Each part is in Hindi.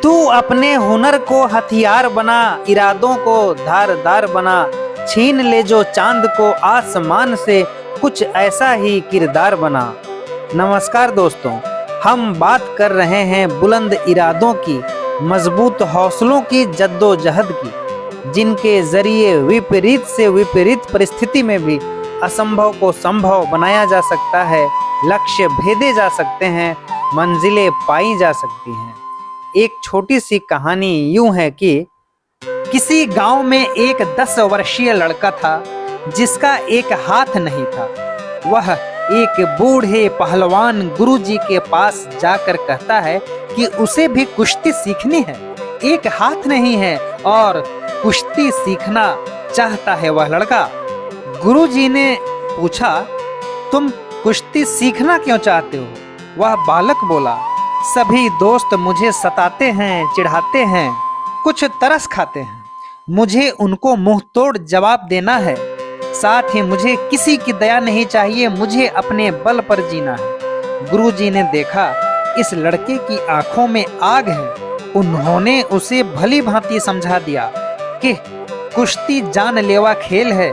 तू अपने हुनर को हथियार बना, इरादों को धारदार बना, छीन ले जो चांद को आसमान से, कुछ ऐसा ही किरदार बना। नमस्कार दोस्तों, हम बात कर रहे हैं बुलंद इरादों की, मजबूत हौसलों की, जद्दोजहद की, जिनके जरिए विपरीत से विपरीत परिस्थिति में भी असंभव को संभव बनाया जा सकता है, लक्ष्य भेदे जा सकते हैं, मंजिलें पाई जा सकती हैं। एक छोटी सी कहानी यूं है कि किसी गांव में एक 10 वर्षीय लड़का था जिसका एक हाथ नहीं था। वह एक बूढ़े पहलवान गुरुजी के पास जाकर कहता है कि उसे भी कुश्ती सीखनी है। एक हाथ नहीं है और कुश्ती सीखना चाहता है वह लड़का। गुरुजी ने पूछा, तुम कुश्ती सीखना क्यों चाहते हो? वह बालक बोला, सभी दोस्त मुझे सताते हैं, चिढ़ाते हैं, कुछ तरस खाते हैं। मुझे उनको मुंह तोड़ जवाब देना है। साथ ही मुझे किसी की दया नहीं चाहिए, मुझे अपने बल पर जीना है। गुरुजी ने देखा इस लड़के की आंखों में आग है। उन्होंने उसे भली भांति समझा दिया कि कुश्ती जानलेवा खेल है,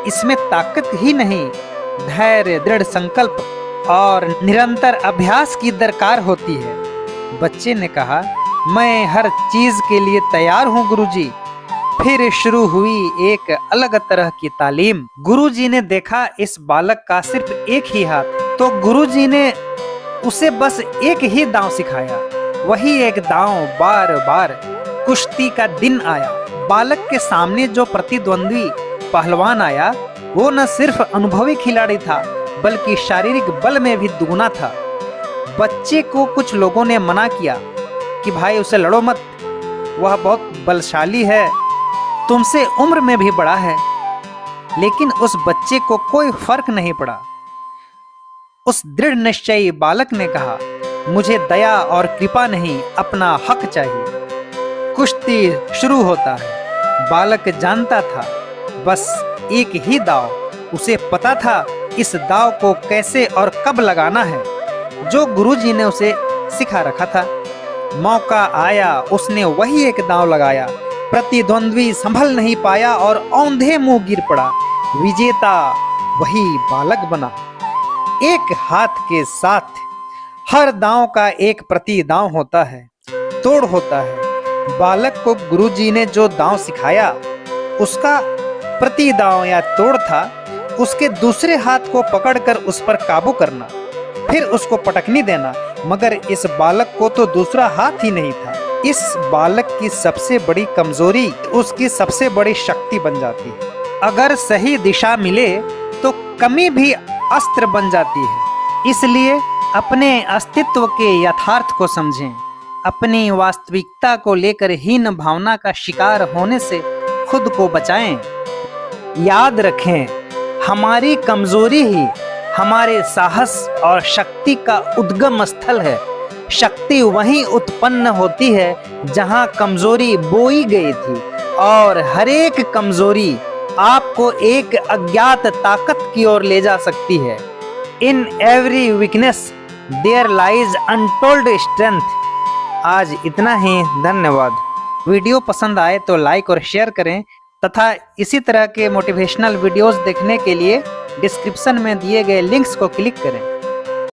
इसमें ताकत ही नहीं, धैर्य, दृढ़ संकल्प और निरंतर अभ्यास की दरकार होती है। बच्चे ने कहा, मैं हर चीज के लिए तैयार हूँ गुरुजी। फिर शुरू हुई एक अलग तरह की तालीम। गुरुजी ने देखा इस बालक का सिर्फ एक ही हाथ, तो गुरुजी ने उसे बस एक ही दांव सिखाया। वही एक दांव बार बार। कुश्ती का दिन आया। बालक के सामने जो प्रतिद्वंदी पहलवान आया वो न सिर्फ अनुभवी खिलाड़ी था बल्कि शारीरिक बल में भी दुगना था। बच्चे को कुछ लोगों ने मना किया कि भाई उसे लड़ो मत, वह बहुत बलशाली है, तुमसे उम्र में भी बड़ा है। लेकिन उस बच्चे को कोई फर्क नहीं पड़ा। उस दृढ़ निश्चयी बालक ने कहा, मुझे दया और कृपा नहीं, अपना हक चाहिए। कुश्ती शुरू होता है। बालक जानता था बस एक ही दाव। उसे पता था इस दाव को कैसे और कब लगाना है, जो गुरुजी ने उसे सिखा रखा था। मौका आया, उसने वही एक दांव लगाया। प्रतिद्वंद्वी संभल नहीं पाया और औंधे मुंह गिर पड़ा। विजेता वही बालक बना। एक हाथ के साथ हर दांव का एक प्रति दांव होता है, तोड़ होता है। बालक को गुरुजी ने जो दांव सिखाया उसका प्रति दांव या तोड़ था उसके दूसरे हाथ को पकड़कर उस पर काबू करना, फिर उसको पटकनी देना। मगर इस बालक को तो दूसरा हाथ ही नहीं था। इस बालक की सबसे बड़ी कमजोरी उसकी सबसे बड़ी शक्ति बन जाती है। अगर सही दिशा मिले तो कमी भी अस्त्र बन जाती है। इसलिए अपने अस्तित्व के यथार्थ को समझें। अपनी वास्तविकता को लेकर हीन भावना का शिकार होने से खुद को बचाएं। याद रखें, हमारी कमजोरी ही हमारे साहस और शक्ति का उद्गम स्थल है। शक्ति वहीं उत्पन्न होती है जहां कमजोरी बोई गई थी, और हर एक कमजोरी आपको एक अज्ञात ताकत की ओर ले जा सकती है। In every weakness there lies untold strength. आज इतना ही, धन्यवाद। वीडियो पसंद आए तो लाइक और शेयर करें तथा इसी तरह के मोटिवेशनल वीडियोस देखने के लिए डिस्क्रिप्शन में दिए गए लिंक्स को क्लिक करें।